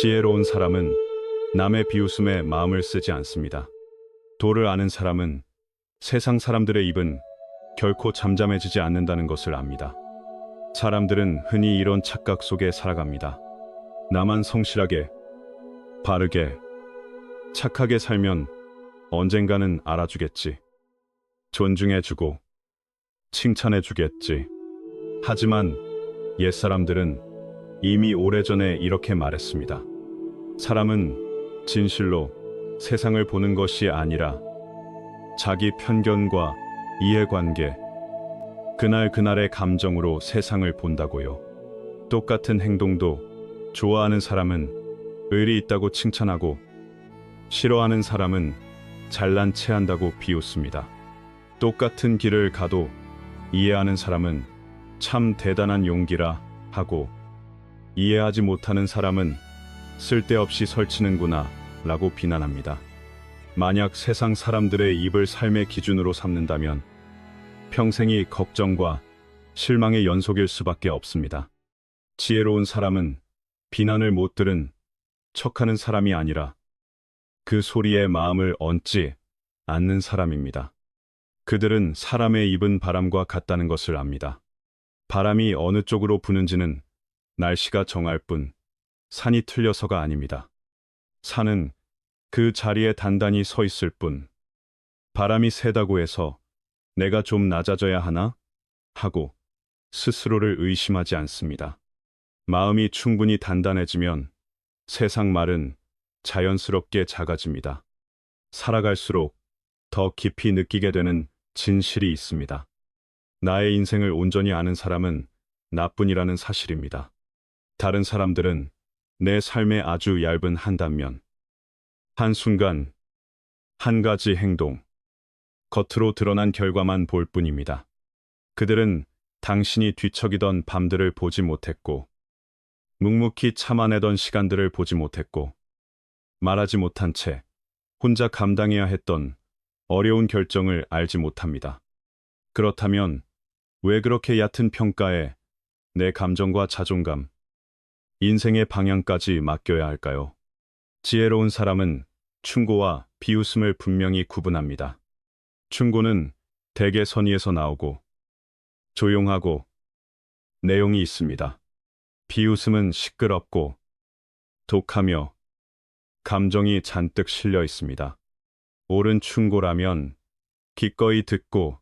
지혜로운 사람은 남의 비웃음에 마음을 쓰지 않습니다. 도를 아는 사람은 세상 사람들의 입은 결코 잠잠해지지 않는다는 것을 압니다. 사람들은 흔히 이런 착각 속에 살아갑니다. 나만 성실하게, 바르게, 착하게 살면 언젠가는 알아주겠지. 존중해주고, 칭찬해주겠지. 하지만 옛사람들은 이미 오래전에 이렇게 말했습니다. 사람은 진실로 세상을 보는 것이 아니라 자기 편견과 이해관계, 그날그날의 감정으로 세상을 본다고요. 똑같은 행동도 좋아하는 사람은 의리 있다고 칭찬하고 싫어하는 사람은 잘난 체한다고 비웃습니다. 똑같은 길을 가도 이해하는 사람은 참 대단한 용기라 하고 이해하지 못하는 사람은 쓸데없이 설치는구나 라고 비난합니다. 만약 세상 사람들의 입을 삶의 기준으로 삼는다면 평생이 걱정과 실망의 연속일 수밖에 없습니다. 지혜로운 사람은 비난을 못 들은 척하는 사람이 아니라 그 소리에 마음을 얹지 않는 사람입니다. 그들은 사람의 입은 바람과 같다는 것을 압니다. 바람이 어느 쪽으로 부는지는 날씨가 정할 뿐 산이 틀려서가 아닙니다. 산은 그 자리에 단단히 서 있을 뿐 바람이 세다고 해서 내가 좀 낮아져야 하나? 하고 스스로를 의심하지 않습니다. 마음이 충분히 단단해지면 세상 말은 자연스럽게 작아집니다. 살아갈수록 더 깊이 느끼게 되는 진실이 있습니다. 나의 인생을 온전히 아는 사람은 나뿐이라는 사실입니다. 다른 사람들은 내 삶의 아주 얇은 한 단면, 한순간, 한 가지 행동, 겉으로 드러난 결과만 볼 뿐입니다. 그들은 당신이 뒤척이던 밤들을 보지 못했고, 묵묵히 참아내던 시간들을 보지 못했고, 말하지 못한 채 혼자 감당해야 했던 어려운 결정을 알지 못합니다. 그렇다면 왜 그렇게 얕은 평가에 내 감정과 자존감, 인생의 방향까지 맡겨야 할까요? 지혜로운 사람은 충고와 비웃음을 분명히 구분합니다. 충고는 대개 선의에서 나오고 조용하고 내용이 있습니다. 비웃음은 시끄럽고 독하며 감정이 잔뜩 실려 있습니다. 옳은 충고라면 기꺼이 듣고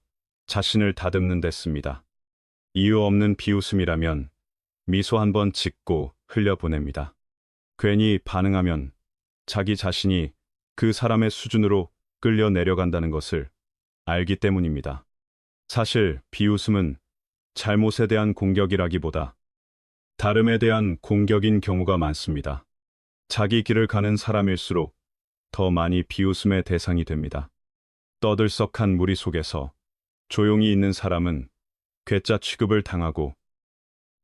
자신을 다듬는 데 씁니다. 이유 없는 비웃음이라면 미소 한번 짓고 흘려보냅니다. 괜히 반응하면 자기 자신이 그 사람의 수준으로 끌려 내려간다는 것을 알기 때문입니다. 사실 비웃음은 잘못에 대한 공격이라기보다 다름에 대한 공격인 경우가 많습니다. 자기 길을 가는 사람일수록 더 많이 비웃음의 대상이 됩니다. 떠들썩한 무리 속에서 조용히 있는 사람은 괴짜 취급을 당하고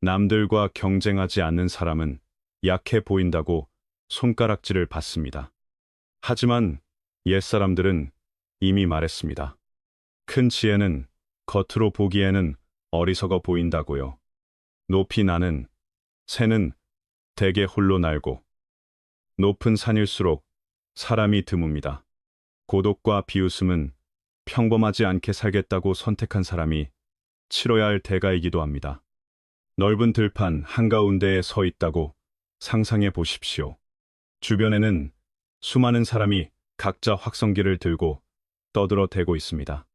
남들과 경쟁하지 않는 사람은 약해 보인다고 손가락질을 받습니다. 하지만 옛사람들은 이미 말했습니다. 큰 지혜는 겉으로 보기에는 어리석어 보인다고요. 높이 나는 새는 대개 홀로 날고 높은 산일수록 사람이 드뭅니다. 고독과 비웃음은 평범하지 않게 살겠다고 선택한 사람이 치러야 할 대가이기도 합니다. 넓은 들판 한가운데에 서 있다고 상상해 보십시오. 주변에는 수많은 사람이 각자 확성기를 들고 떠들어대고 있습니다.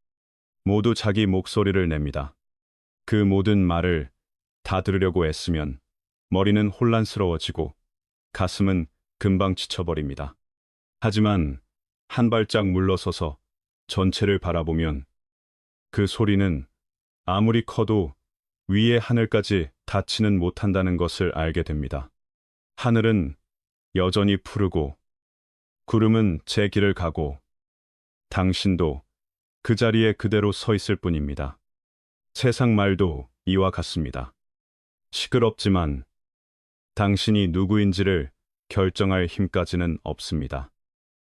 모두 자기 목소리를 냅니다. 그 모든 말을 다 들으려고 애쓰면 머리는 혼란스러워지고 가슴은 금방 지쳐버립니다. 하지만 한 발짝 물러서서 전체를 바라보면 그 소리는 아무리 커도 위의 하늘까지 닿지는 못한다는 것을 알게 됩니다. 하늘은 여전히 푸르고 구름은 제 길을 가고 당신도 그 자리에 그대로 서 있을 뿐입니다. 세상 말도 이와 같습니다. 시끄럽지만 당신이 누구인지를 결정할 힘까지는 없습니다.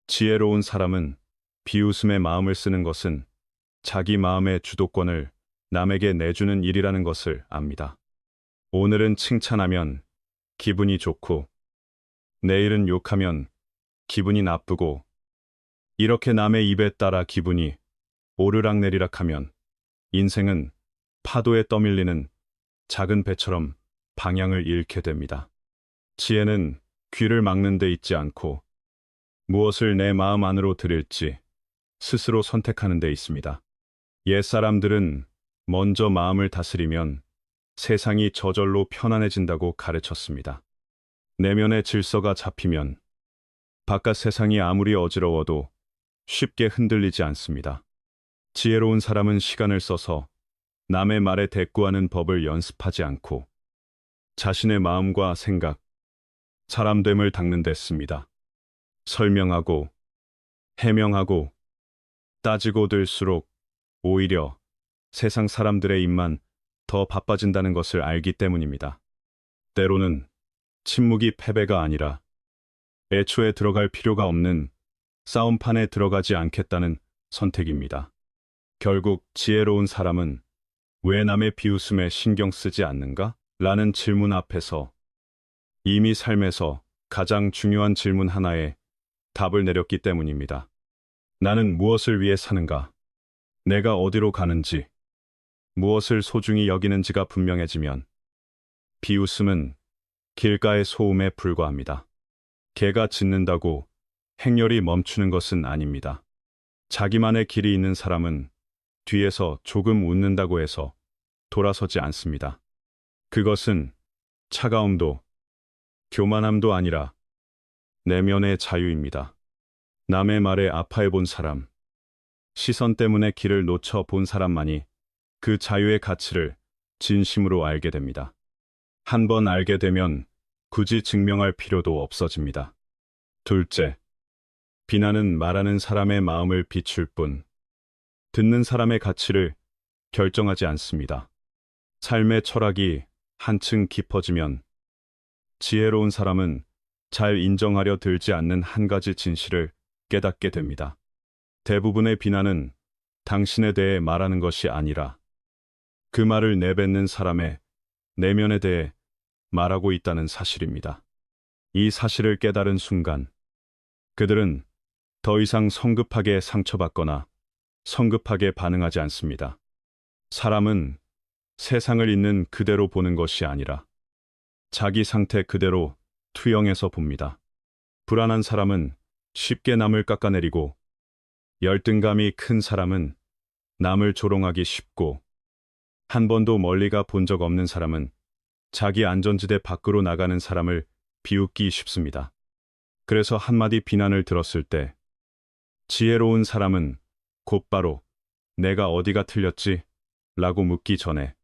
지혜로운 사람은 비웃음에 마음을 쓰는 것은 자기 마음의 주도권을 남에게 내주는 일이라는 것을 압니다. 오늘은 칭찬하면 기분이 좋고 내일은 욕하면 기분이 나쁘고, 이렇게 남의 입에 따라 기분이 오르락내리락 하면 인생은 파도에 떠밀리는 작은 배처럼 방향을 잃게 됩니다. 지혜는 귀를 막는 데 있지 않고 무엇을 내 마음 안으로 들일지 스스로 선택하는 데 있습니다. 옛사람들은 먼저 마음을 다스리면 세상이 저절로 편안해진다고 가르쳤습니다. 내면의 질서가 잡히면 바깥 세상이 아무리 어지러워도 쉽게 흔들리지 않습니다. 지혜로운 사람은 시간을 써서 남의 말에 대꾸하는 법을 연습하지 않고 자신의 마음과 생각, 사람됨을 닦는 데 씁니다. 설명하고, 해명하고, 따지고 들수록 오히려 세상 사람들의 입만 더 바빠진다는 것을 알기 때문입니다. 때로는 침묵이 패배가 아니라 애초에 들어갈 필요가 없는 싸움판에 들어가지 않겠다는 선택입니다. 결국 지혜로운 사람은 왜 남의 비웃음에 신경 쓰지 않는가? 라는 질문 앞에서 이미 삶에서 가장 중요한 질문 하나에 답을 내렸기 때문입니다. 나는 무엇을 위해 사는가? 내가 어디로 가는지, 무엇을 소중히 여기는지가 분명해지면 비웃음은 길가의 소음에 불과합니다. 개가 짖는다고 행렬이 멈추는 것은 아닙니다. 자기만의 길이 있는 사람은 뒤에서 조금 웃는다고 해서 돌아서지 않습니다. 그것은 차가움도 교만함도 아니라 내면의 자유입니다. 남의 말에 아파해 본 사람, 시선 때문에 길을 놓쳐 본 사람만이 그 자유의 가치를 진심으로 알게 됩니다. 한 번 알게 되면 굳이 증명할 필요도 없어집니다. 둘째, 비난은 말하는 사람의 마음을 비출 뿐, 듣는 사람의 가치를 결정하지 않습니다. 삶의 철학이 한층 깊어지면 지혜로운 사람은 잘 인정하려 들지 않는 한 가지 진실을 깨닫게 됩니다. 대부분의 비난은 당신에 대해 말하는 것이 아니라 그 말을 내뱉는 사람의 내면에 대해 말하고 있다는 사실입니다. 이 사실을 깨달은 순간 그들은 더 이상 성급하게 상처받거나 성급하게 반응하지 않습니다. 사람은 세상을 있는 그대로 보는 것이 아니라 자기 상태 그대로 투영해서 봅니다. 불안한 사람은 쉽게 남을 깎아내리고 열등감이 큰 사람은 남을 조롱하기 쉽고 한 번도 멀리 가 본 적 없는 사람은 자기 안전지대 밖으로 나가는 사람을 비웃기 쉽습니다. 그래서 한마디 비난을 들었을 때 지혜로운 사람은 곧바로 내가 어디가 틀렸지? 라고 묻기 전에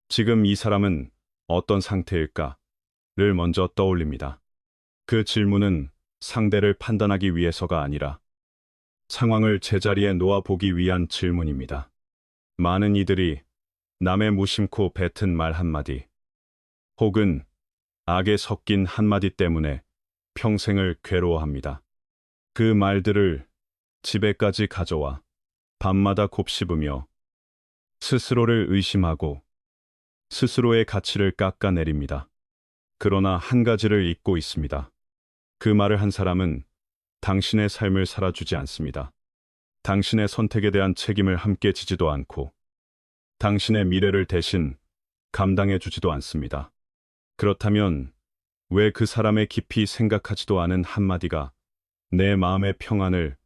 지금 이 사람은 어떤 상태일까? 를 먼저 떠올립니다. 그 질문은 상대를 판단하기 위해서가 아니라 상황을 제자리에 놓아보기 위한 질문입니다. 많은 이들이 남의 무심코 뱉은 말 한마디, 혹은 악에 섞인 한마디 때문에 평생을 괴로워합니다. 그 말들을 집에까지 가져와 밤마다 곱씹으며 스스로를 의심하고 스스로의 가치를 깎아내립니다. 그러나 한 가지를 잊고 있습니다. 그 말을 한 사람은 당신의 삶을 살아주지 않습니다. 당신의 선택에 대한 책임을 함께 지지도 않고 당신의 미래를 대신 감당해주지도 않습니다. 그렇다면 왜 그 사람의 깊이 생각하지도 않은 한마디가 내 마음의 평안을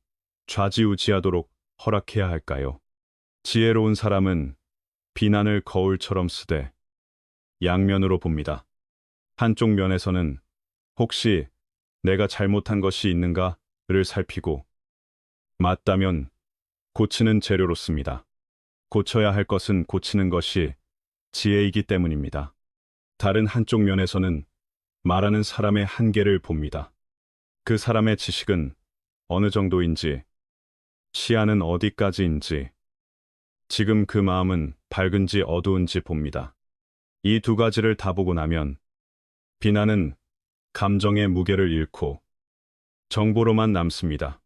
좌지우지하도록 허락해야 할까요? 지혜로운 사람은 비난을 거울처럼 쓰되 양면으로 봅니다. 한쪽 면에서는 혹시 내가 잘못한 것이 있는가를 살피고 맞다면 고치는 재료로 씁니다. 고쳐야 할 것은 고치는 것이 지혜이기 때문입니다. 다른 한쪽 면에서는 말하는 사람의 한계를 봅니다. 그 사람의 지식은 어느 정도인지, 시야는 어디까지인지, 지금 그 마음은 밝은지 어두운지 봅니다. 이 두 가지를 다 보고 나면 비난은 감정의 무게를 잃고 정보로만 남습니다.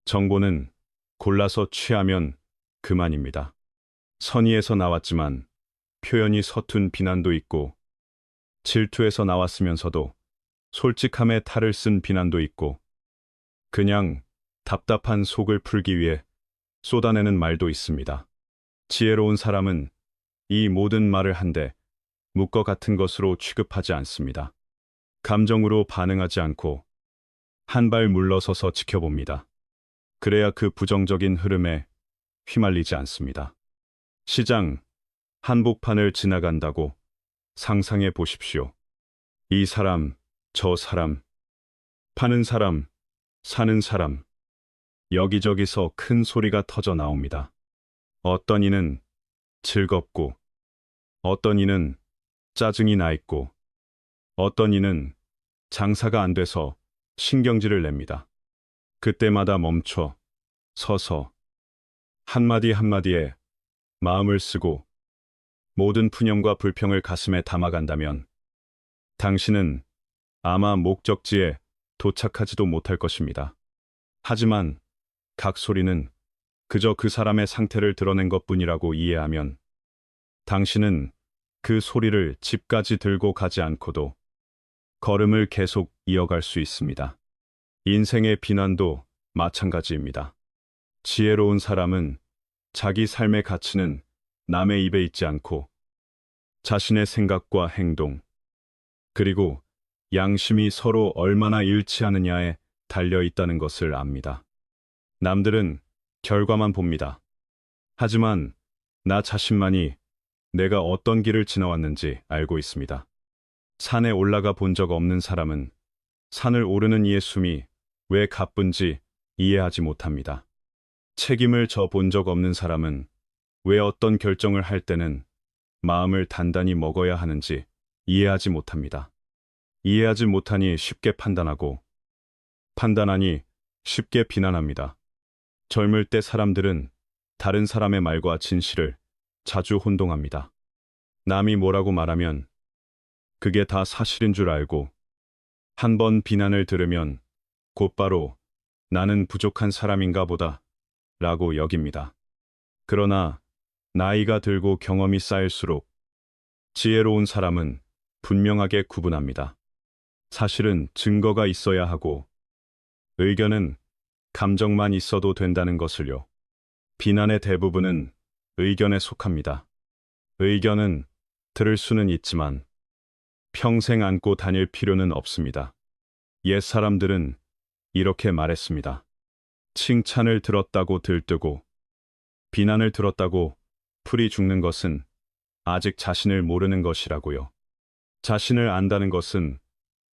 정보는 골라서 취하면 그만입니다. 선의에서 나왔지만 표현이 서툰 비난도 있고 질투에서 나왔으면서도 솔직함에 탈을 쓴 비난도 있고, 그냥 답답한 속을 풀기 위해 쏟아내는 말도 있습니다. 지혜로운 사람은 이 모든 말을 한데 묵과 같은 것으로 취급하지 않습니다. 감정으로 반응하지 않고 한 발 물러서서 지켜봅니다. 그래야 그 부정적인 흐름에 휘말리지 않습니다. 시장 한복판을 지나간다고 상상해 보십시오. 이 사람, 저 사람, 파는 사람, 사는 사람, 여기저기서 큰 소리가 터져 나옵니다. 어떤 이는 즐겁고, 어떤 이는 짜증이 나 있고, 어떤 이는 장사가 안 돼서 신경질을 냅니다. 그때마다 멈춰 서서 한마디 한마디에 마음을 쓰고 모든 푸념과 불평을 가슴에 담아간다면 당신은 아마 목적지에 도착하지도 못할 것입니다. 하지만 각 소리는 그저 그 사람의 상태를 드러낸 것뿐이라고 이해하면 당신은 그 소리를 집까지 들고 가지 않고도 걸음을 계속 이어갈 수 있습니다. 인생의 비난도 마찬가지입니다. 지혜로운 사람은 자기 삶의 가치는 남의 입에 있지 않고 자신의 생각과 행동, 그리고 양심이 서로 얼마나 일치하느냐에 달려 있다는 것을 압니다. 남들은 결과만 봅니다. 하지만 나 자신만이 내가 어떤 길을 지나왔는지 알고 있습니다. 산에 올라가 본 적 없는 사람은 산을 오르는 이의 숨이 왜 가쁜지 이해하지 못합니다. 책임을 져 본 적 없는 사람은 왜 어떤 결정을 할 때는 마음을 단단히 먹어야 하는지 이해하지 못합니다. 이해하지 못하니 쉽게 판단하고, 판단하니 쉽게 비난합니다. 젊을 때 사람들은 다른 사람의 말과 진실을 자주 혼동합니다. 남이 뭐라고 말하면 그게 다 사실인 줄 알고, 한 번 비난을 들으면 곧바로 나는 부족한 사람인가 보다 라고 여깁니다. 그러나 나이가 들고 경험이 쌓일수록 지혜로운 사람은 분명하게 구분합니다. 사실은 증거가 있어야 하고 의견은 감정만 있어도 된다는 것을요. 비난의 대부분은 의견에 속합니다. 의견은 들을 수는 있지만 평생 안고 다닐 필요는 없습니다. 옛 사람들은 이렇게 말했습니다. 칭찬을 들었다고 들뜨고 비난을 들었다고 풀이 죽는 것은 아직 자신을 모르는 것이라고요. 자신을 안다는 것은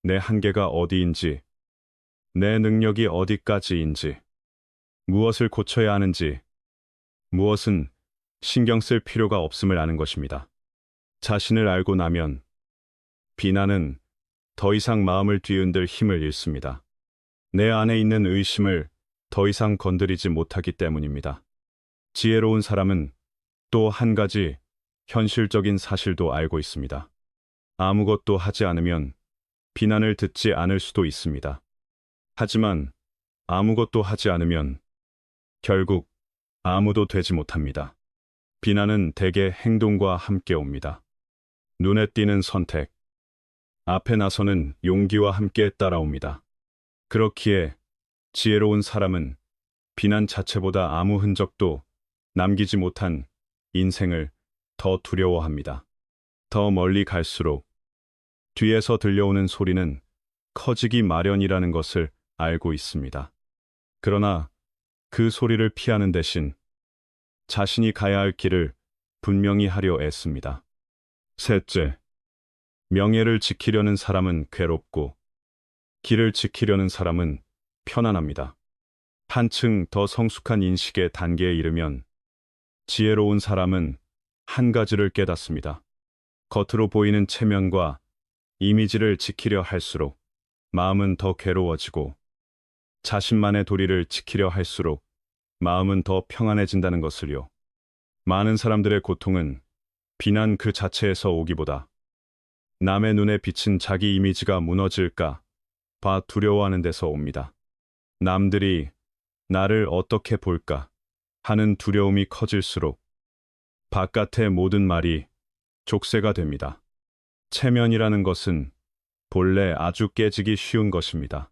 내 한계가 어디인지, 내 능력이 어디까지인지, 무엇을 고쳐야 하는지, 무엇은 신경 쓸 필요가 없음을 아는 것입니다. 자신을 알고 나면 비난은 더 이상 마음을 뒤흔들 힘을 잃습니다. 내 안에 있는 의심을 더 이상 건드리지 못하기 때문입니다. 지혜로운 사람은 또 한 가지 현실적인 사실도 알고 있습니다. 아무것도 하지 않으면 비난을 듣지 않을 수도 있습니다. 하지만 아무것도 하지 않으면 결국 아무도 되지 못합니다. 비난은 대개 행동과 함께 옵니다. 눈에 띄는 선택, 앞에 나서는 용기와 함께 따라옵니다. 그렇기에 지혜로운 사람은 비난 자체보다 아무 흔적도 남기지 못한 인생을 더 두려워합니다. 더 멀리 갈수록 뒤에서 들려오는 소리는 커지기 마련이라는 것을 알고 있습니다. 그러나 그 소리를 피하는 대신 자신이 가야 할 길을 분명히 하려 애씁니다. 셋째, 명예를 지키려는 사람은 괴롭고 길을 지키려는 사람은 편안합니다. 한층 더 성숙한 인식의 단계에 이르면 지혜로운 사람은 한 가지를 깨닫습니다. 겉으로 보이는 체면과 이미지를 지키려 할수록 마음은 더 괴로워지고 자신만의 도리를 지키려 할수록 마음은 더 평안해진다는 것을요. 많은 사람들의 고통은 비난 그 자체에서 오기보다 남의 눈에 비친 자기 이미지가 무너질까 봐 두려워하는 데서 옵니다. 남들이 나를 어떻게 볼까 하는 두려움이 커질수록 바깥의 모든 말이 족쇄가 됩니다. 체면이라는 것은 본래 아주 깨지기 쉬운 것입니다.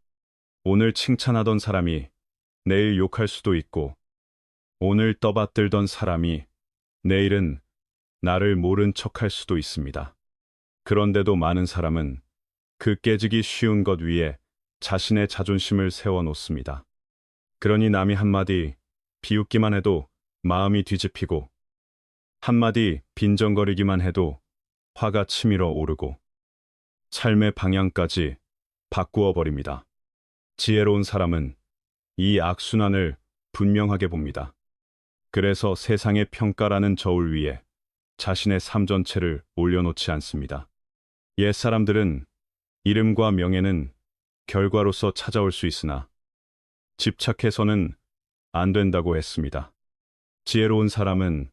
오늘 칭찬하던 사람이 내일 욕할 수도 있고, 오늘 떠받들던 사람이 내일은 나를 모른 척할 수도 있습니다. 그런데도 많은 사람은 그 깨지기 쉬운 것 위에 자신의 자존심을 세워놓습니다. 그러니 남이 한마디 비웃기만 해도 마음이 뒤집히고, 한마디 빈정거리기만 해도 화가 치밀어 오르고, 삶의 방향까지 바꾸어 버립니다. 지혜로운 사람은 이 악순환을 분명하게 봅니다. 그래서 세상의 평가라는 저울 위에 자신의 삶 전체를 올려놓지 않습니다. 옛사람들은 이름과 명예는 결과로서 찾아올 수 있으나 집착해서는 안 된다고 했습니다. 지혜로운 사람은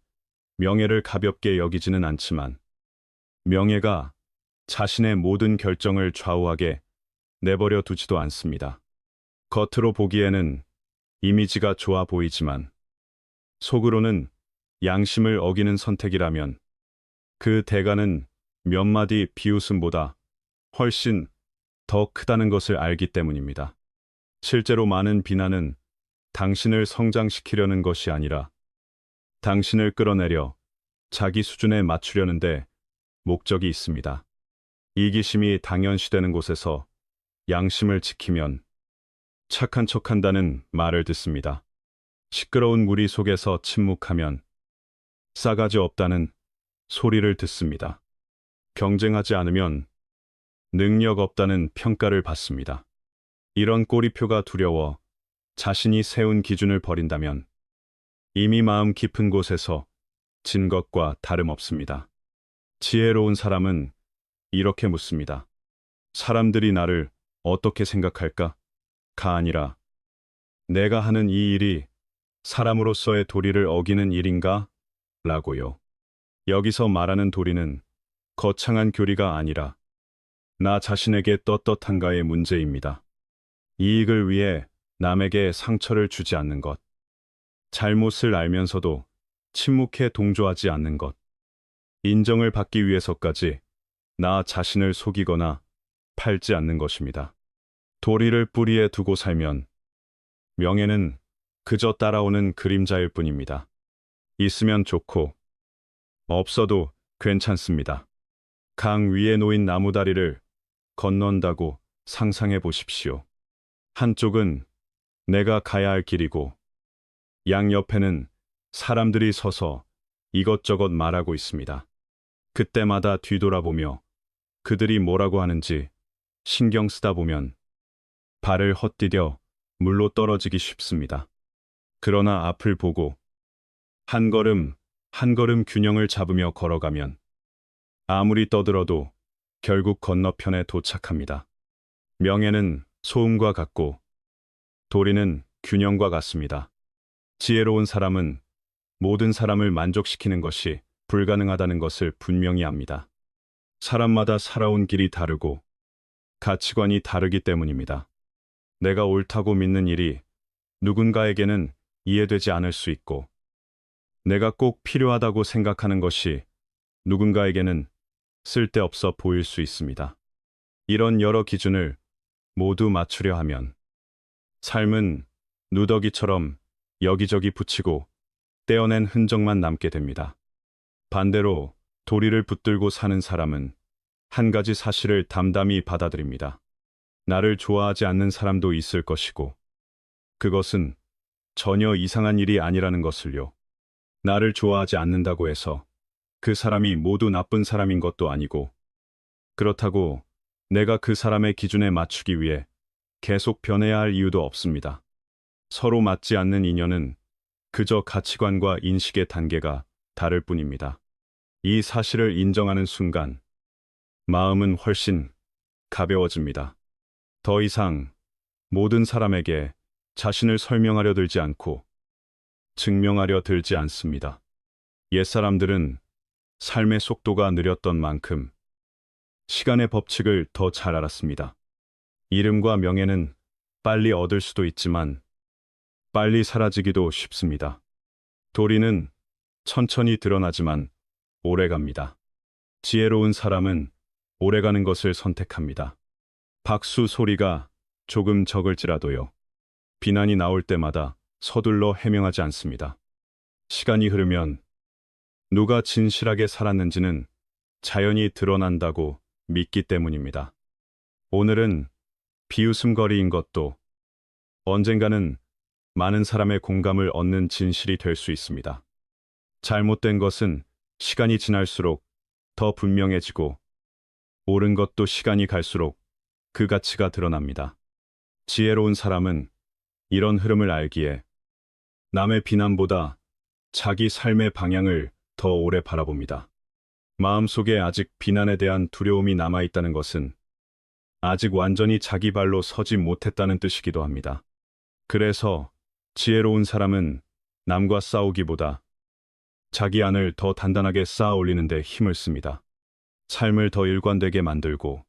명예를 가볍게 여기지는 않지만 명예가 자신의 모든 결정을 좌우하게 내버려 두지도 않습니다. 겉으로 보기에는 이미지가 좋아 보이지만 속으로는 양심을 어기는 선택이라면 그 대가는 몇 마디 비웃음보다 훨씬 더 크다는 것을 알기 때문입니다. 실제로 많은 비난은 당신을 성장시키려는 것이 아니라 당신을 끌어내려 자기 수준에 맞추려는데 목적이 있습니다. 이기심이 당연시되는 곳에서 양심을 지키면 착한 척한다는 말을 듣습니다. 시끄러운 무리 속에서 침묵하면 싸가지 없다는 소리를 듣습니다. 경쟁하지 않으면 능력 없다는 평가를 받습니다. 이런 꼬리표가 두려워 자신이 세운 기준을 버린다면 이미 마음 깊은 곳에서 진 것과 다름없습니다. 지혜로운 사람은 이렇게 묻습니다. 사람들이 나를 어떻게 생각할까? 가 아니라 내가 하는 이 일이 사람으로서의 도리를 어기는 일인가? 라고요. 여기서 말하는 도리는 거창한 교리가 아니라 나 자신에게 떳떳한가의 문제입니다. 이익을 위해 남에게 상처를 주지 않는 것, 잘못을 알면서도 침묵해 동조하지 않는 것, 인정을 받기 위해서까지 나 자신을 속이거나 팔지 않는 것입니다. 도리를 뿌리에 두고 살면 명예는 그저 따라오는 그림자일 뿐입니다. 있으면 좋고 없어도 괜찮습니다. 강 위에 놓인 나무다리를 건넌다고 상상해 보십시오. 한쪽은 내가 가야 할 길이고 양옆에는 사람들이 서서 이것저것 말하고 있습니다. 그때마다 뒤돌아보며 그들이 뭐라고 하는지 신경 쓰다 보면 발을 헛디뎌 물로 떨어지기 쉽습니다. 그러나 앞을 보고 한 걸음 한 걸음 균형을 잡으며 걸어가면 아무리 떠들어도 결국 건너편에 도착합니다. 명예는 소음과 같고 도리는 균형과 같습니다. 지혜로운 사람은 모든 사람을 만족시키는 것이 불가능하다는 것을 분명히 압니다. 사람마다 살아온 길이 다르고 가치관이 다르기 때문입니다. 내가 옳다고 믿는 일이 누군가에게는 이해되지 않을 수 있고 내가 꼭 필요하다고 생각하는 것이 누군가에게는 쓸데없어 보일 수 있습니다. 이런 여러 기준을 모두 맞추려 하면 삶은 누더기처럼 여기저기 붙이고 떼어낸 흔적만 남게 됩니다. 반대로 도리를 붙들고 사는 사람은 한 가지 사실을 담담히 받아들입니다. 나를 좋아하지 않는 사람도 있을 것이고 그것은 전혀 이상한 일이 아니라는 것을요. 나를 좋아하지 않는다고 해서 그 사람이 모두 나쁜 사람인 것도 아니고 그렇다고 내가 그 사람의 기준에 맞추기 위해 계속 변해야 할 이유도 없습니다. 서로 맞지 않는 인연은 그저 가치관과 인식의 단계가 다를 뿐입니다. 이 사실을 인정하는 순간 마음은 훨씬 가벼워집니다. 더 이상 모든 사람에게 자신을 설명하려 들지 않고 증명하려 들지 않습니다. 옛사람들은 삶의 속도가 느렸던 만큼 시간의 법칙을 더 잘 알았습니다. 이름과 명예는 빨리 얻을 수도 있지만 빨리 사라지기도 쉽습니다. 도리는 천천히 드러나지만 오래갑니다. 지혜로운 사람은 오래가는 것을 선택합니다. 박수 소리가 조금 적을지라도요. 비난이 나올 때마다 서둘러 해명하지 않습니다. 시간이 흐르면 누가 진실하게 살았는지는 자연히 드러난다고 믿기 때문입니다. 오늘은 비웃음거리인 것도 언젠가는 많은 사람의 공감을 얻는 진실이 될 수 있습니다. 잘못된 것은 시간이 지날수록 더 분명해지고 옳은 것도 시간이 갈수록 그 가치가 드러납니다. 지혜로운 사람은 이런 흐름을 알기에 남의 비난보다 자기 삶의 방향을 더 오래 바라봅니다. 마음속에 아직 비난에 대한 두려움이 남아있다는 것은 아직 완전히 자기 발로 서지 못했다는 뜻이기도 합니다. 그래서 지혜로운 사람은 남과 싸우기보다 자기 안을 더 단단하게 쌓아 올리는 데 힘을 씁니다. 삶을 더 일관되게 만들고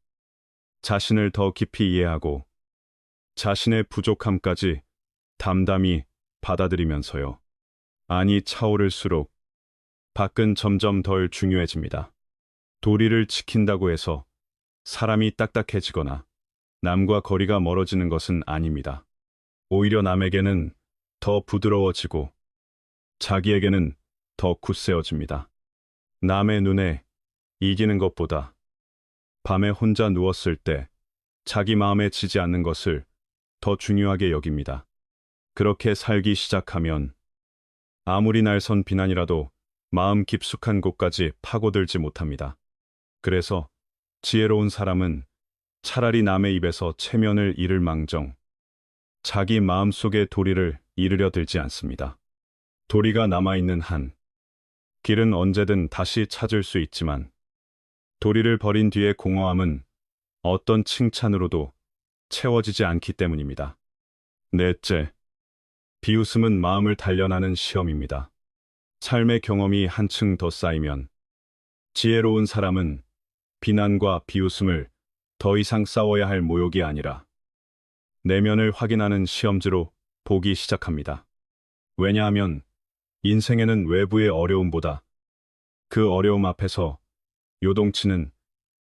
자신을 더 깊이 이해하고 자신의 부족함까지 담담히 받아들이면서요. 안이 차오를수록 밖은 점점 덜 중요해집니다. 도리를 지킨다고 해서 사람이 딱딱해지거나 남과 거리가 멀어지는 것은 아닙니다. 오히려 남에게는 더 부드러워지고 자기에게는 더 굳세어집니다. 남의 눈에 이기는 것보다 밤에 혼자 누웠을 때 자기 마음에 지지 않는 것을 더 중요하게 여깁니다. 그렇게 살기 시작하면 아무리 날선 비난이라도 마음 깊숙한 곳까지 파고들지 못합니다. 그래서 지혜로운 사람은 차라리 남의 입에서 체면을 잃을 망정 자기 마음속의 도리를 잃으려 들지 않습니다. 도리가 남아있는 한 길은 언제든 다시 찾을 수 있지만 도리를 버린 뒤의 공허함은 어떤 칭찬으로도 채워지지 않기 때문입니다. 넷째, 비웃음은 마음을 단련하는 시험입니다. 삶의 경험이 한층 더 쌓이면 지혜로운 사람은 비난과 비웃음을 더 이상 싸워야 할 모욕이 아니라 내면을 확인하는 시험지로 보기 시작합니다. 왜냐하면 인생에는 외부의 어려움보다 그 어려움 앞에서 요동치는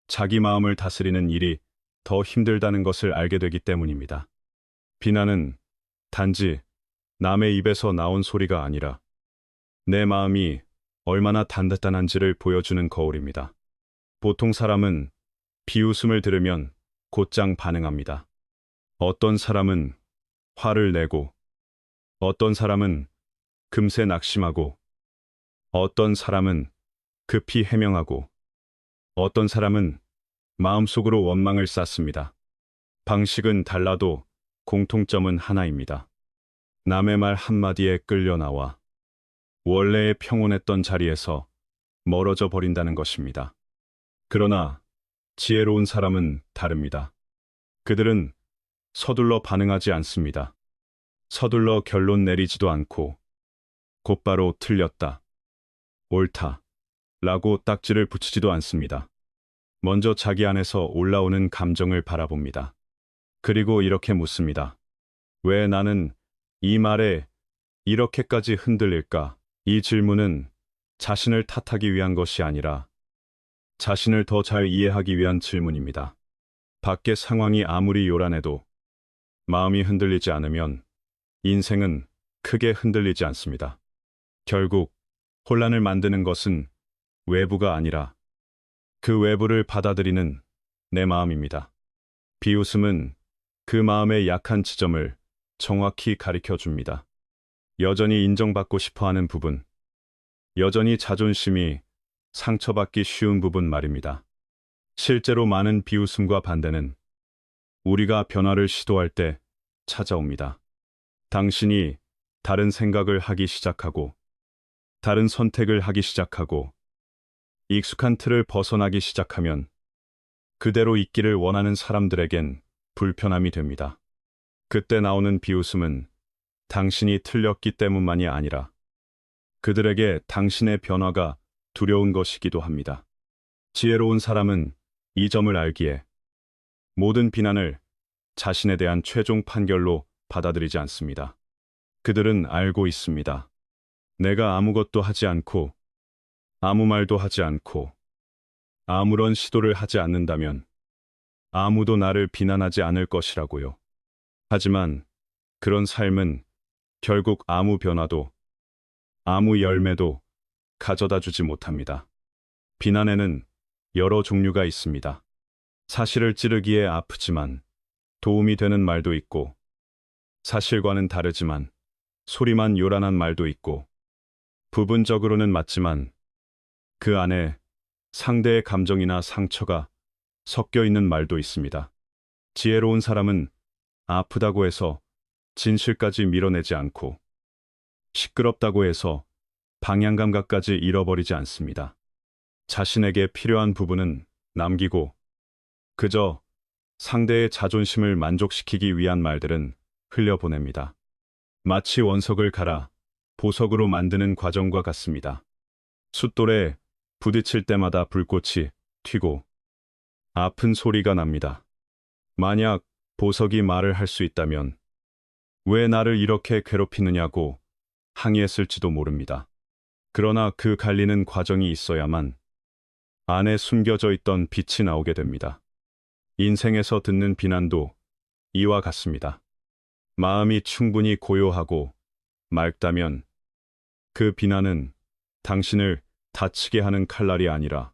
자기 마음을 다스리는 일이 더 힘들다는 것을 알게 되기 때문입니다. 비난은 단지 남의 입에서 나온 소리가 아니라 내 마음이 얼마나 단단한지를 보여주는 거울입니다. 보통 사람은 비웃음을 들으면 곧장 반응합니다. 어떤 사람은 화를 내고, 어떤 사람은 금세 낙심하고, 어떤 사람은 급히 해명하고, 어떤 사람은 마음속으로 원망을 쌓습니다. 방식은 달라도 공통점은 하나입니다. 남의 말 한마디에 끌려 나와 원래의 평온했던 자리에서 멀어져 버린다는 것입니다. 그러나 지혜로운 사람은 다릅니다. 그들은 서둘러 반응하지 않습니다. 서둘러 결론 내리지도 않고 곧바로 틀렸다, 옳다 라고 딱지를 붙이지도 않습니다. 먼저 자기 안에서 올라오는 감정을 바라봅니다. 그리고 이렇게 묻습니다. 왜 나는 이 말에 이렇게까지 흔들릴까? 이 질문은 자신을 탓하기 위한 것이 아니라 자신을 더 잘 이해하기 위한 질문입니다. 밖의 상황이 아무리 요란해도 마음이 흔들리지 않으면 인생은 크게 흔들리지 않습니다. 결국 혼란을 만드는 것은 외부가 아니라 그 외부를 받아들이는 내 마음입니다. 비웃음은 그 마음의 약한 지점을 정확히 가리켜 줍니다. 여전히 인정받고 싶어 하는 부분, 여전히 자존심이 상처받기 쉬운 부분 말입니다. 실제로 많은 비웃음과 반대는 우리가 변화를 시도할 때 찾아옵니다. 당신이 다른 생각을 하기 시작하고, 다른 선택을 하기 시작하고, 익숙한 틀을 벗어나기 시작하면 그대로 있기를 원하는 사람들에겐 불편함이 됩니다. 그때 나오는 비웃음은 당신이 틀렸기 때문만이 아니라 그들에게 당신의 변화가 두려운 것이기도 합니다. 지혜로운 사람은 이 점을 알기에 모든 비난을 자신에 대한 최종 판결로 받아들이지 않습니다. 그들은 알고 있습니다. 내가 아무것도 하지 않고 아무 말도 하지 않고 아무런 시도를 하지 않는다면 아무도 나를 비난하지 않을 것이라고요. 하지만 그런 삶은 결국 아무 변화도, 아무 열매도 가져다 주지 못합니다. 비난에는 여러 종류가 있습니다. 사실을 찌르기에 아프지만 도움이 되는 말도 있고, 사실과는 다르지만 소리만 요란한 말도 있고, 부분적으로는 맞지만 그 안에 상대의 감정이나 상처가 섞여 있는 말도 있습니다. 지혜로운 사람은 아프다고 해서 진실까지 밀어내지 않고, 시끄럽다고 해서 방향 감각까지 잃어버리지 않습니다. 자신에게 필요한 부분은 남기고 그저 상대의 자존심을 만족시키기 위한 말들은 흘려보냅니다. 마치 원석을 갈아 보석으로 만드는 과정과 같습니다. 숫돌에 부딪힐 때마다 불꽃이 튀고 아픈 소리가 납니다. 만약 보석이 말을 할 수 있다면 왜 나를 이렇게 괴롭히느냐고 항의했을지도 모릅니다. 그러나 그 갈리는 과정이 있어야만 안에 숨겨져 있던 빛이 나오게 됩니다. 인생에서 듣는 비난도 이와 같습니다. 마음이 충분히 고요하고 맑다면 그 비난은 당신을 다치게 하는 칼날이 아니라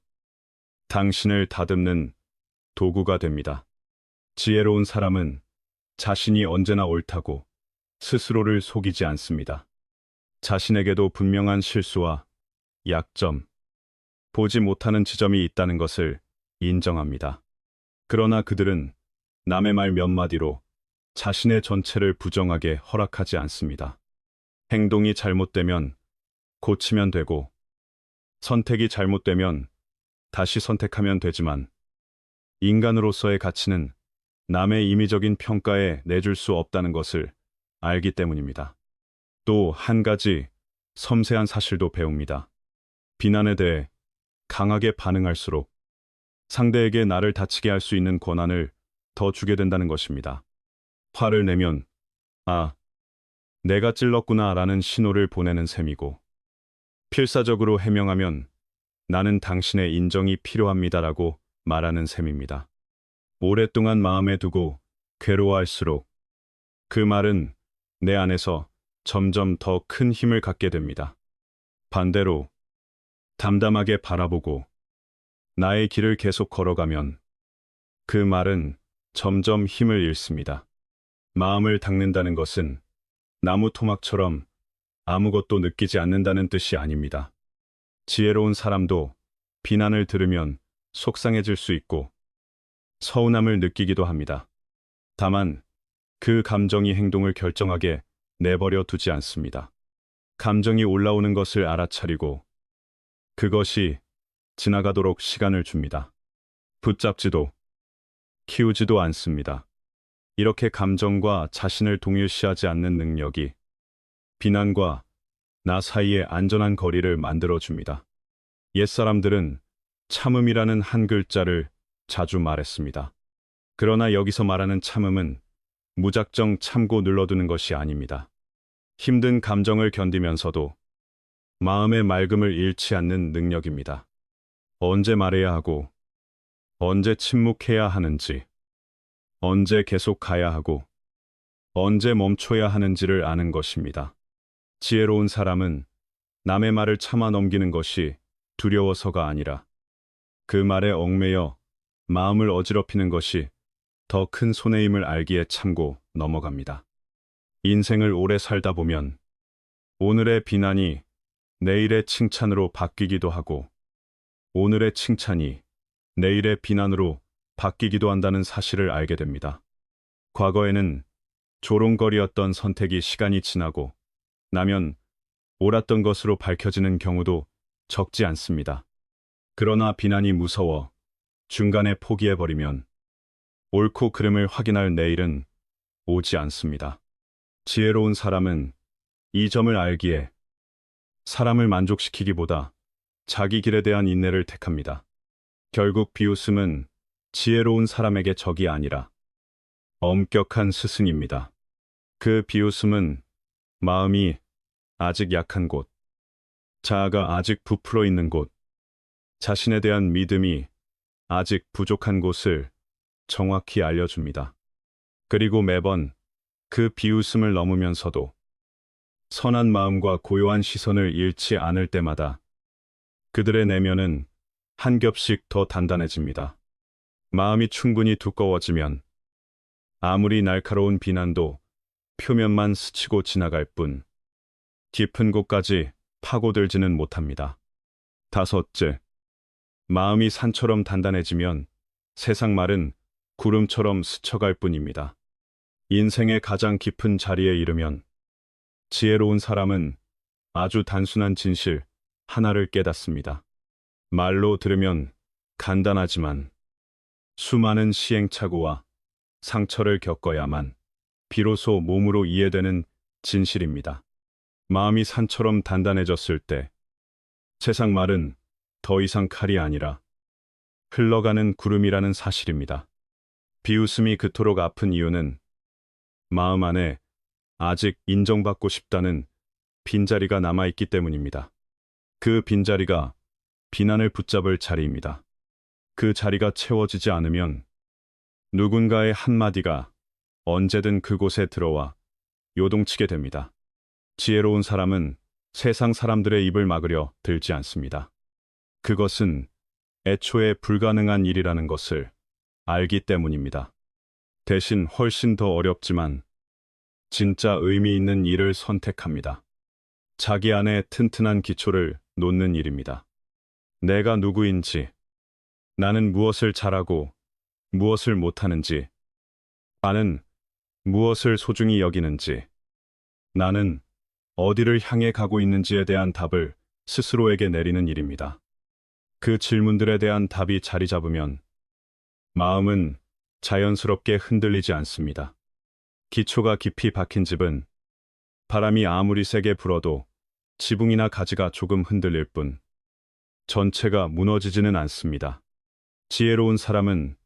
당신을 다듬는 도구가 됩니다. 지혜로운 사람은 자신이 언제나 옳다고 스스로를 속이지 않습니다. 자신에게도 분명한 실수와 약점, 보지 못하는 지점이 있다는 것을 인정합니다. 그러나 그들은 남의 말 몇 마디로 자신의 전체를 부정하게 허락하지 않습니다. 행동이 잘못되면 고치면 되고, 선택이 잘못되면 다시 선택하면 되지만, 인간으로서의 가치는 남의 임의적인 평가에 내줄 수 없다는 것을 알기 때문입니다. 또 한 가지 섬세한 사실도 배웁니다. 비난에 대해 강하게 반응할수록 상대에게 나를 다치게 할 수 있는 권한을 더 주게 된다는 것입니다. 화를 내면, 아, 내가 찔렀구나 라는 신호를 보내는 셈이고, 필사적으로 해명하면 나는 당신의 인정이 필요합니다라고 말하는 셈입니다. 오랫동안 마음에 두고 괴로워할수록 그 말은 내 안에서 점점 더 큰 힘을 갖게 됩니다. 반대로 담담하게 바라보고 나의 길을 계속 걸어가면 그 말은 점점 힘을 잃습니다. 마음을 닦는다는 것은 나무 토막처럼 아무것도 느끼지 않는다는 뜻이 아닙니다. 지혜로운 사람도 비난을 들으면 속상해질 수 있고 서운함을 느끼기도 합니다. 다만 그 감정이 행동을 결정하게 내버려 두지 않습니다. 감정이 올라오는 것을 알아차리고 그것이 지나가도록 시간을 줍니다. 붙잡지도 키우지도 않습니다. 이렇게 감정과 자신을 동일시하지 않는 능력이 비난과 나 사이에 안전한 거리를 만들어줍니다. 옛사람들은 참음이라는 한 글자를 자주 말했습니다. 그러나 여기서 말하는 참음은 무작정 참고 눌러두는 것이 아닙니다. 힘든 감정을 견디면서도 마음의 맑음을 잃지 않는 능력입니다. 언제 말해야 하고, 언제 침묵해야 하는지, 언제 계속 가야 하고, 언제 멈춰야 하는지를 아는 것입니다. 지혜로운 사람은 남의 말을 참아 넘기는 것이 두려워서가 아니라 그 말에 얽매여 마음을 어지럽히는 것이 더 큰 손해임을 알기에 참고 넘어갑니다. 인생을 오래 살다 보면 오늘의 비난이 내일의 칭찬으로 바뀌기도 하고 오늘의 칭찬이 내일의 비난으로 바뀌기도 한다는 사실을 알게 됩니다. 과거에는 조롱거리였던 선택이 시간이 지나고 나면 옳았던 것으로 밝혀지는 경우도 적지 않습니다. 그러나 비난이 무서워 중간에 포기해버리면 옳고 그름을 확인할 내일은 오지 않습니다. 지혜로운 사람은 이 점을 알기에 사람을 만족시키기보다 자기 길에 대한 인내를 택합니다. 결국 비웃음은 지혜로운 사람에게 적이 아니라 엄격한 스승입니다. 그 비웃음은 마음이 아직 약한 곳, 자아가 아직 부풀어 있는 곳, 자신에 대한 믿음이 아직 부족한 곳을 정확히 알려줍니다. 그리고 매번 그 비웃음을 넘으면서도 선한 마음과 고요한 시선을 잃지 않을 때마다 그들의 내면은 한 겹씩 더 단단해집니다. 마음이 충분히 두꺼워지면 아무리 날카로운 비난도 표면만 스치고 지나갈 뿐 깊은 곳까지 파고들지는 못합니다. 다섯째, 마음이 산처럼 단단해지면 세상 말은 구름처럼 스쳐갈 뿐입니다. 인생의 가장 깊은 자리에 이르면 지혜로운 사람은 아주 단순한 진실 하나를 깨닫습니다. 말로 들으면 간단하지만 수많은 시행착오와 상처를 겪어야만 비로소 몸으로 이해되는 진실입니다. 마음이 산처럼 단단해졌을 때 세상 말은 더 이상 칼이 아니라 흘러가는 구름이라는 사실입니다. 비웃음이 그토록 아픈 이유는 마음 안에 아직 인정받고 싶다는 빈자리가 남아있기 때문입니다. 그 빈자리가 비난을 붙잡을 자리입니다. 그 자리가 채워지지 않으면 누군가의 한마디가 언제든 그곳에 들어와 요동치게 됩니다. 지혜로운 사람은 세상 사람들의 입을 막으려 들지 않습니다. 그것은 애초에 불가능한 일이라는 것을 알기 때문입니다. 대신 훨씬 더 어렵지만 진짜 의미 있는 일을 선택합니다. 자기 안에 튼튼한 기초를 놓는 일입니다. 내가 누구인지, 나는 무엇을 잘하고 무엇을 못하는지, 나는 무엇을 소중히 여기는지, 나는 어디를 향해 가고 있는지에 대한 답을 스스로에게 내리는 일입니다. 그 질문들에 대한 답이 자리 잡으면 마음은 자연스럽게 흔들리지 않습니다. 기초가 깊이 박힌 집은 바람이 아무리 세게 불어도 지붕이나 가지가 조금 흔들릴 뿐 전체가 무너지지는 않습니다. 지혜로운 사람은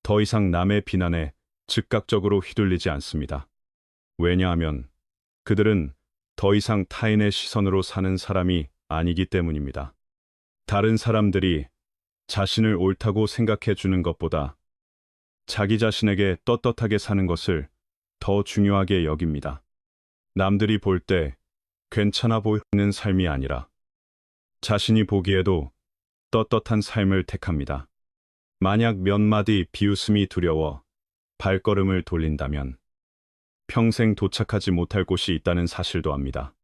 더 이상 남의 비난에 즉각적으로 휘둘리지 않습니다. 왜냐하면 그들은 더 이상 타인의 시선으로 사는 사람이 아니기 때문입니다. 다른 사람들이 자신을 옳다고 생각해 주는 것보다 자기 자신에게 떳떳하게 사는 것을 더 중요하게 여깁니다. 남들이 볼 때 괜찮아 보이는 삶이 아니라 자신이 보기에도 떳떳한 삶을 택합니다. 만약 몇 마디 비웃음이 두려워 발걸음을 돌린다면 평생 도착하지 못할 곳이 있다는 사실도 압니다.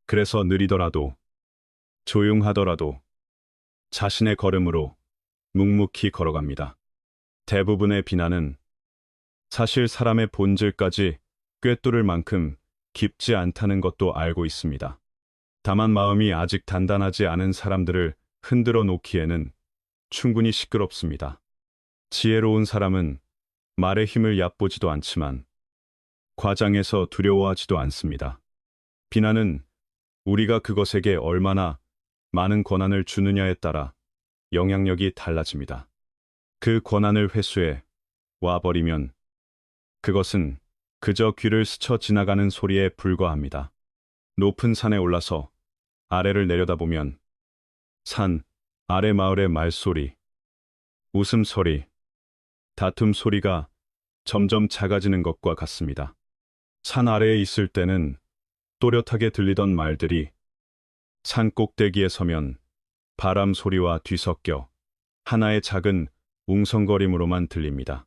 그래서 느리더라도 조용하더라도 자신의 걸음으로 묵묵히 걸어갑니다. 대부분의 비난은 사실 사람의 본질까지 꿰뚫을 만큼 깊지 않다는 것도 알고 있습니다. 다만 마음이 아직 단단하지 않은 사람들을 흔들어 놓기에는 충분히 시끄럽습니다. 지혜로운 사람은 말의 힘을 얕보지도 않지만 과장해서 두려워하지도 않습니다. 비난은 우리가 그것에게 얼마나 많은 권한을 주느냐에 따라 영향력이 달라집니다. 그 권한을 회수해 와버리면 그것은 그저 귀를 스쳐 지나가는 소리에 불과합니다. 높은 산에 올라서 아래를 내려다보면 산 아래 마을의 말소리, 웃음소리, 다툼 소리가 점점 작아지는 것과 같습니다. 산 아래에 있을 때는 또렷하게 들리던 말들이 산 꼭대기에 서면 바람 소리와 뒤섞여 하나의 작은 웅성거림으로만 들립니다.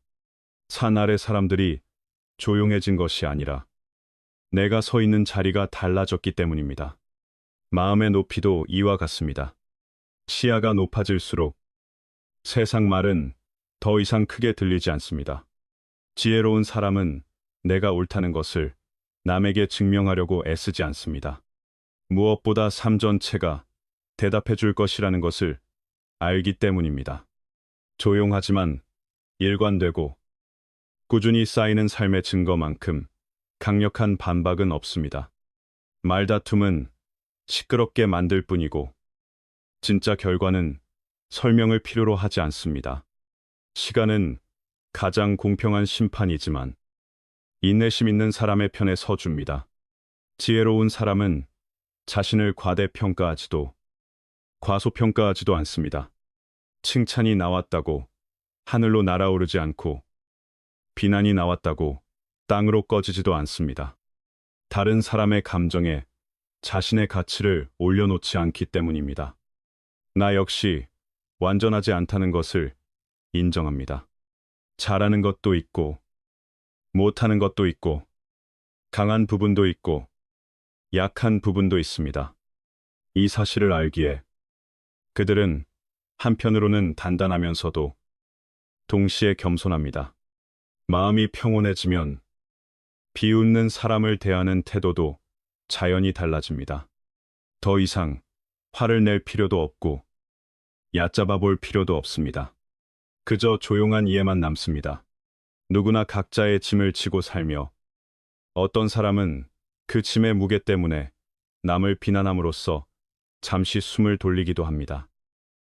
산 아래 사람들이 조용해진 것이 아니라 내가 서 있는 자리가 달라졌기 때문입니다. 마음의 높이도 이와 같습니다. 시야가 높아질수록 세상 말은 더 이상 크게 들리지 않습니다. 지혜로운 사람은 내가 옳다는 것을 남에게 증명하려고 애쓰지 않습니다. 무엇보다 삶 전체가 대답해 줄 것이라는 것을 알기 때문입니다. 조용하지만 일관되고 꾸준히 쌓이는 삶의 증거만큼 강력한 반박은 없습니다. 말다툼은 시끄럽게 만들 뿐이고 진짜 결과는 설명을 필요로 하지 않습니다. 시간은 가장 공평한 심판이지만 인내심 있는 사람의 편에 서줍니다. 지혜로운 사람은 자신을 과대평가하지도 과소평가하지도 않습니다. 칭찬이 나왔다고 하늘로 날아오르지 않고 비난이 나왔다고 땅으로 꺼지지도 않습니다. 다른 사람의 감정에 자신의 가치를 올려놓지 않기 때문입니다. 나 역시 완전하지 않다는 것을 인정합니다. 잘하는 것도 있고, 못하는 것도 있고, 강한 부분도 있고, 약한 부분도 있습니다. 이 사실을 알기에 그들은 한편으로는 단단하면서도 동시에 겸손합니다. 마음이 평온해지면 비웃는 사람을 대하는 태도도 자연히 달라집니다. 더 이상 화를 낼 필요도 없고 얕잡아 볼 필요도 없습니다. 그저 조용한 이해만 남습니다. 누구나 각자의 짐을 지고 살며 어떤 사람은 그 짐의 무게 때문에 남을 비난함으로써 잠시 숨을 돌리기도 합니다.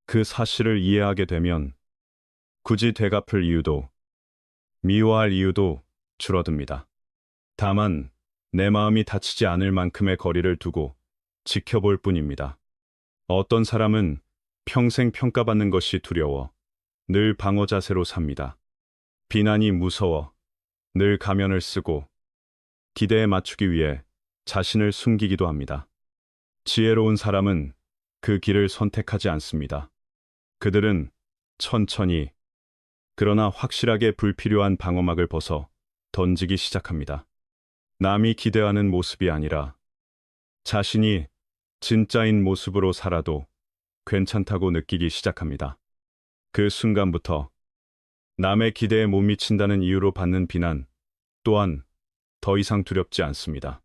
그 사실을 이해하게 되면 굳이 되갚을 이유도 미워할 이유도 줄어듭니다. 다만 내 마음이 다치지 않을 만큼의 거리를 두고 지켜볼 뿐입니다. 어떤 사람은 평생 평가받는 것이 두려워 늘 방어 자세로 삽니다. 비난이 무서워 늘 가면을 쓰고 기대에 맞추기 위해 자신을 숨기기도 합니다. 지혜로운 사람은 그 길을 선택하지 않습니다. 그들은 천천히 그러나 확실하게 불필요한 방어막을 벗어 던지기 시작합니다. 남이 기대하는 모습이 아니라 자신이 진짜인 모습으로 살아도 괜찮다고 느끼기 시작합니다. 그 순간부터 남의 기대에 못 미친다는 이유로 받는 비난 또한 더 이상 두렵지 않습니다.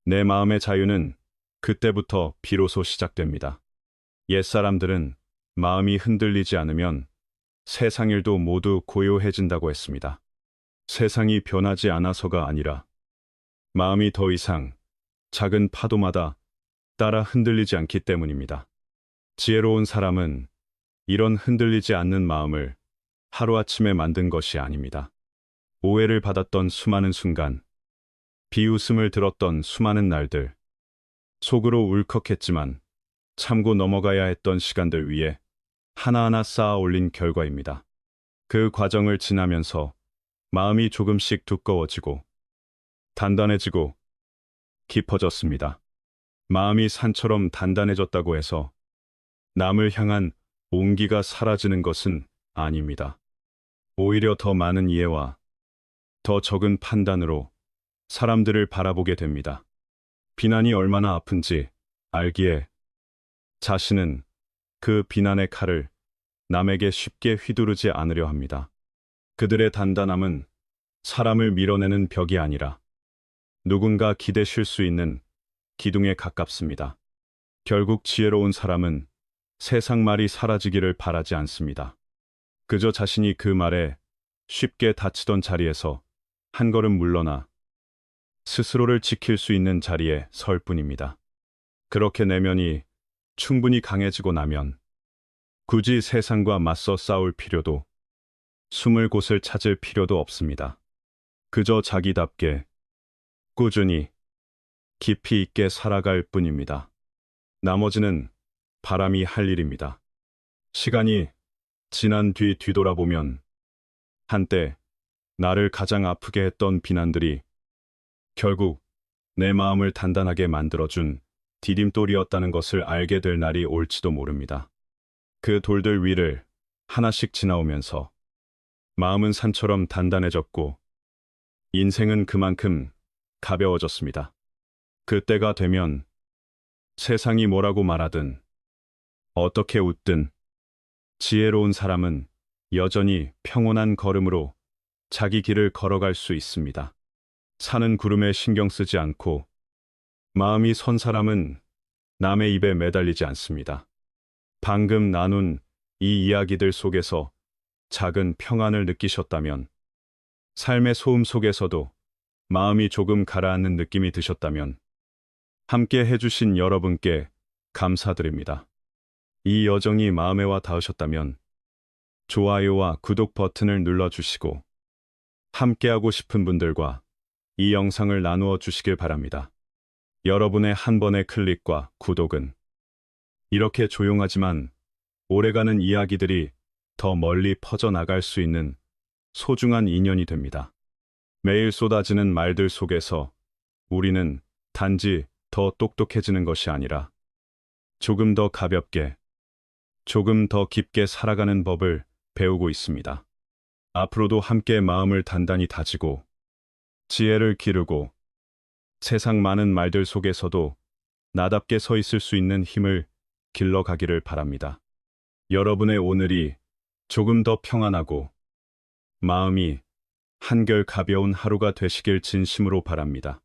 내 마음의 자유는 그때부터 비로소 시작됩니다. 옛사람들은 마음이 흔들리지 않으면 세상 일도 모두 고요해진다고 했습니다. 세상이 변하지 않아서가 아니라 마음이 더 이상 작은 파도마다 따라 흔들리지 않기 때문입니다. 지혜로운 사람은 이런 흔들리지 않는 마음을 하루아침에 만든 것이 아닙니다. 오해를 받았던 수많은 순간, 비웃음을 들었던 수많은 날들, 속으로 울컥했지만 참고 넘어가야 했던 시간들 위에 하나하나 쌓아 올린 결과입니다. 그 과정을 지나면서 마음이 조금씩 두꺼워지고 단단해지고 깊어졌습니다. 마음이 산처럼 단단해졌다고 해서 남을 향한 온기가 사라지는 것은 아닙니다. 오히려 더 많은 이해와 더 적은 판단으로 사람들을 바라보게 됩니다. 비난이 얼마나 아픈지 알기에 자신은 그 비난의 칼을 남에게 쉽게 휘두르지 않으려 합니다. 그들의 단단함은 사람을 밀어내는 벽이 아니라 누군가 기대실 수 있는 기둥에 가깝습니다. 결국 지혜로운 사람은 세상 말이 사라지기를 바라지 않습니다. 그저 자신이 그 말에 쉽게 다치던 자리에서 한 걸음 물러나 스스로를 지킬 수 있는 자리에 설 뿐입니다. 그렇게 내면이 충분히 강해지고 나면 굳이 세상과 맞서 싸울 필요도 숨을 곳을 찾을 필요도 없습니다. 그저 자기답게 꾸준히 깊이 있게 살아갈 뿐입니다. 나머지는 바람이 할 일입니다. 시간이 지난 뒤 뒤돌아보면 한때 나를 가장 아프게 했던 비난들이 결국 내 마음을 단단하게 만들어준 디딤돌이었다는 것을 알게 될 날이 올지도 모릅니다. 그 돌들 위를 하나씩 지나오면서 마음은 산처럼 단단해졌고 인생은 그만큼 가벼워졌습니다. 그때가 되면 세상이 뭐라고 말하든 어떻게 웃든 지혜로운 사람은 여전히 평온한 걸음으로 자기 길을 걸어갈 수 있습니다. 사는 구름에 신경 쓰지 않고 마음이 선 사람은 남의 입에 매달리지 않습니다. 방금 나눈 이 이야기들 속에서 작은 평안을 느끼셨다면, 삶의 소음 속에서도 마음이 조금 가라앉는 느낌이 드셨다면, 함께 해주신 여러분께 감사드립니다. 이 여정이 마음에 와 닿으셨다면, 좋아요와 구독 버튼을 눌러주시고, 함께하고 싶은 분들과 이 영상을 나누어 주시길 바랍니다. 여러분의 한 번의 클릭과 구독은 이렇게 조용하지만 오래가는 이야기들이 더 멀리 퍼져나갈 수 있는 소중한 인연이 됩니다. 매일 쏟아지는 말들 속에서 우리는 단지 더 똑똑해지는 것이 아니라 조금 더 가볍게, 조금 더 깊게 살아가는 법을 배우고 있습니다. 앞으로도 함께 마음을 단단히 다지고 지혜를 기르고 세상 많은 말들 속에서도 나답게 서 있을 수 있는 힘을 길러가기를 바랍니다. 여러분의 오늘이 조금 더 평안하고 마음이 한결 가벼운 하루가 되시길 진심으로 바랍니다.